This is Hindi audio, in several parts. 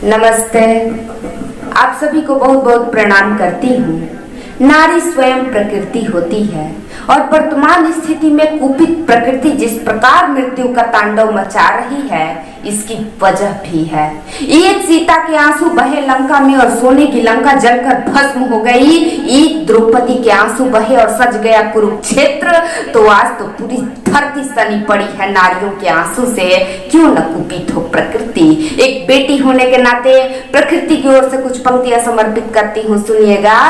नमस्ते। आप सभी को बहुत बहुत प्रणाम करती हूँ। नारी स्वयं प्रकृति होती है और वर्तमान स्थिति में कुपित प्रकृति जिस प्रकार मृत्यु का तांडव मचा रही है, इसकी वजह भी है। एक सीता के आंसू बहे लंका में और सोने की लंका जलकर भस्म हो गई। एक द्रौपदी के आंसू बहे और सज गया कुरुक्षेत्र। तो आज तो पूरी धरती सनी पड़ी है नारियों के आंसू से। क्यों न कुपित हो प्रकृति। एक बेटी होने के नाते प्रकृति की ओर से कुछ पंक्तियां समर्पित करती हूँ, सुनिएगा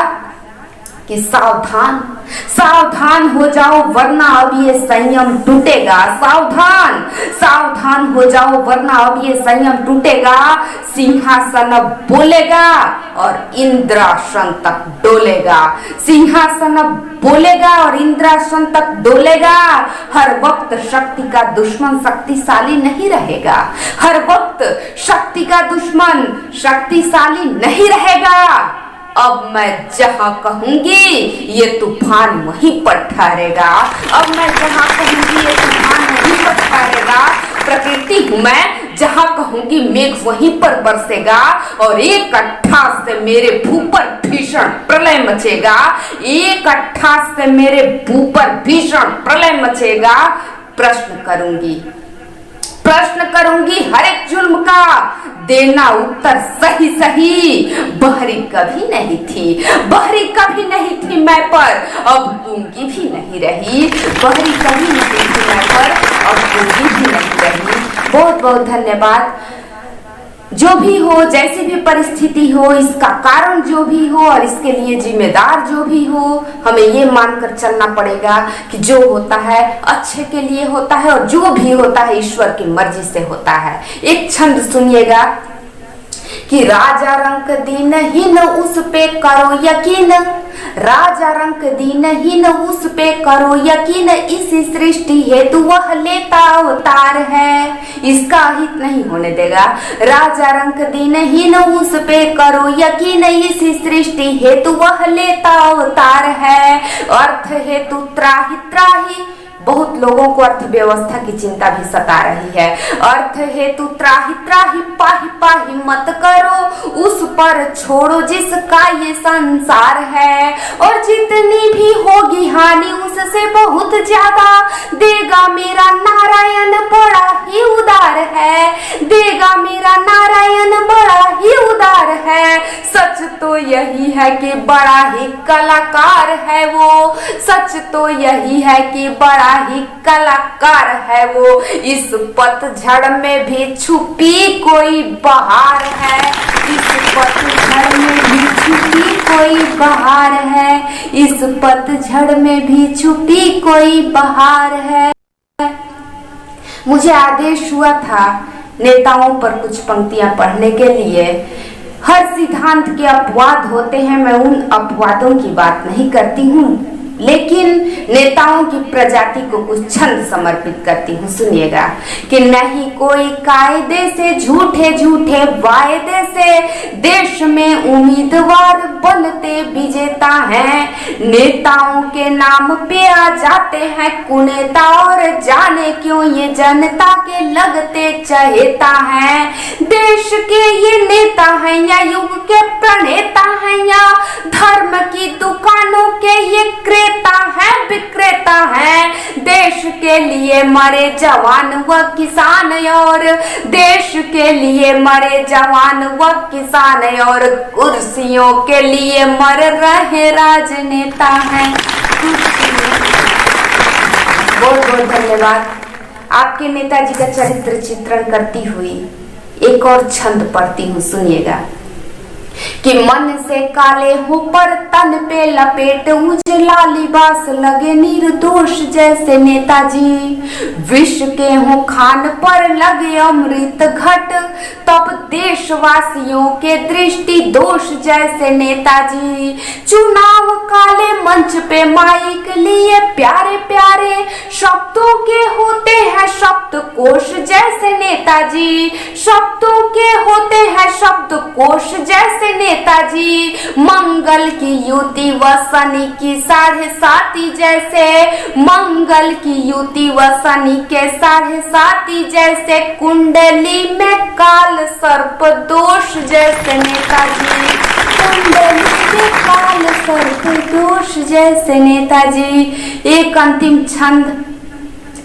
कि सावधान सावधान हो जाओ वरना अब ये संयम टूटेगा। सावधान सावधान हो जाओ वरना अब ये संयम टूटेगा। सिंहासन अब बोलेगा और इंद्रासन तक डोलेगा। सिंहासन अब बोलेगा और इंद्रासन तक डोलेगा। हर वक्त शक्ति का दुश्मन शक्तिशाली नहीं रहेगा। हर वक्त शक्ति का दुश्मन शक्तिशाली नहीं रहेगा। अब मैं जहां कहूंगी ये तूफान वहीं पर ठहरेगा। अब मैं जहां कहूंगी ये तूफान वहीं पर ठहरेगा। प्रकृति हूं मैं, जहां कहूंगी मेघ वहीं पर बरसेगा और एक अट्ठास से मेरे भू पर भीषण प्रलय मचेगा। एक अट्ठास से मेरे भू पर भीषण प्रलय मचेगा। प्रश्न करूंगी हर एक जुल्म का, देना उत्तर सही सही। बहरी कभी नहीं थी, बहरी कभी नहीं थी मैं पर, अब गूंगी भी नहीं रही। बहरी कभी नहीं थी मैं पर, अब गूंगी भी नहीं रही। बहुत बहुत धन्यवाद। जो भी हो, जैसी भी परिस्थिति हो, इसका कारण जो भी हो और इसके लिए जिम्मेदार जो भी हो, हमें ये मानकर चलना पड़ेगा कि जो होता है अच्छे के लिए होता है और जो भी होता है ईश्वर की मर्जी से होता है। एक छंद सुनिएगा कि राजा रंक दीनहीन उस पे करो यकीन। राजा रंक दीनहीन उस पे करो यकीन। इस सृष्टि हेतु वह लेता अवतार है, इसका हित नहीं होने देगा। राजा रंक दीनहीन उस पे करो यकीन। इस सृष्टि हेतु वह लेता अवतार है। अर्थ हेतु त्राहि त्राहि, बहुत लोगों को अर्थव्यवस्था की चिंता भी सता रही है। अर्थ हेतु त्राहि त्राहि पाहि पाहि मत करो, उस पर छोड़ो जिसका ये संसार है। और जितनी भी होगी हानि उससे बहुत ज्यादा देगा मेरा नारायण, बड़ा ही उदार है। देगा मेरा नारायण, बड़ा ही उदार है। सच तो यही है कि बड़ा ही कलाकार है वो। सच तो यही है कि बड़ा ही कलाकार है वो। इस पतझड़ में भी छुपी कोई बहार है। इस पतझड़ में भी छुपी कोई बहार है। इस पतझड़ में भी छुपी कोई बहार है। मुझे आदेश हुआ था नेताओं पर कुछ पंक्तियां पढ़ने के लिए। हर सिद्धांत के अपवाद होते हैं, मैं उन अपवादों की बात नहीं करती हूँ, लेकिन नेताओं की प्रजाति को कुछ छंद समर्पित करती हूँ, सुनिएगा कि नहीं कोई कायदे से झूठे झूठे वायदे से देश में उम्मीदवार बनते विजेता हैं। नेताओं के नाम पे आ जाते हैं कुनेता और जाने क्यों ये जनता के लगते चहेता हैं। देश के ये नेता हैं या युग के प्रणेता हैं या धर्म की दुकानों के ये है विक्रेता है। देश के लिए मरे जवान व किसान और देश के लिए मरे जवान व किसान और कुर्सियों के लिए मर रहे राजनेता हैं। बहुत बहुत धन्यवाद। आपके नेताजी का चरित्र चित्रण करती हुई एक और छंद पढ़ती हूँ, सुनिएगा कि मन से काले हो पर तन पे लपेट उजला लिबास लगे निर्दोष जैसे नेताजी। विष के हो खान पर लगे अमृत घट तब देशवासियों के दृष्टि दोष जैसे नेताजी। चुनाव काले मंच पे माइक लिए प्यारे प्यारे शब्दों के होते हैं शब्दकोश जैसे नेताजी। शब्दों के होते हैं शब्दकोश जैसे जैसे नेताजी, मंगल की युति व शनि की 7.5 जैसे, मंगल की युति व शनि के 7.5 जैसे, कुंडली में काल सर्प दोष जैसे नेताजी, कुंडली में काल सर्प दोष जैसे नेताजी। एक अंतिम छंद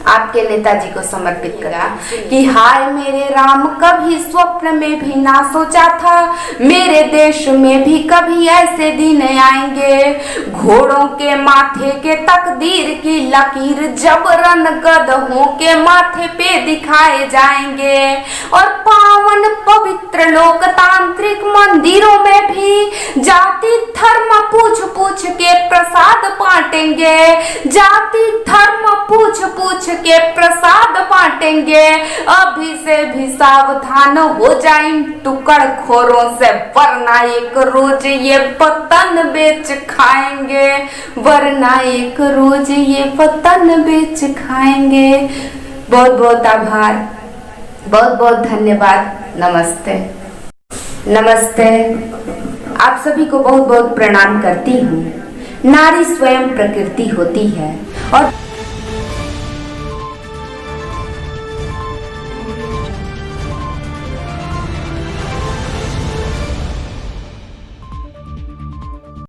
आपके नेताजी को समर्पित करा कि हाय मेरे राम, कभी स्वप्न में भी ना सोचा था मेरे देश में भी कभी ऐसे दिन आएंगे। घोड़ों के माथे के तकदीर की लकीर जबरन गधों के माथे पे दिखाए जाएंगे, और पावन पवित्र लोकतांत्रिक मंदिरों में भी जाति धर्म पूछ पूछ के प्रसाद बांटेंगे, जाति धर्म पूछ पूछ के प्रसाद बांटेंगे। अभी से भी सावधान हो जाएं टुकड़ खोरों से, वरना एक रोज ये वतन बेच खाएंगे, वरना एक रोज ये वतन बेच खाएंगे। बहुत बहुत आभार, बहुत बहुत धन्यवाद। नमस्ते नमस्ते। आप सभी को बहुत बहुत प्रणाम करती हूँ। नारी स्वयं प्रकृति होती है और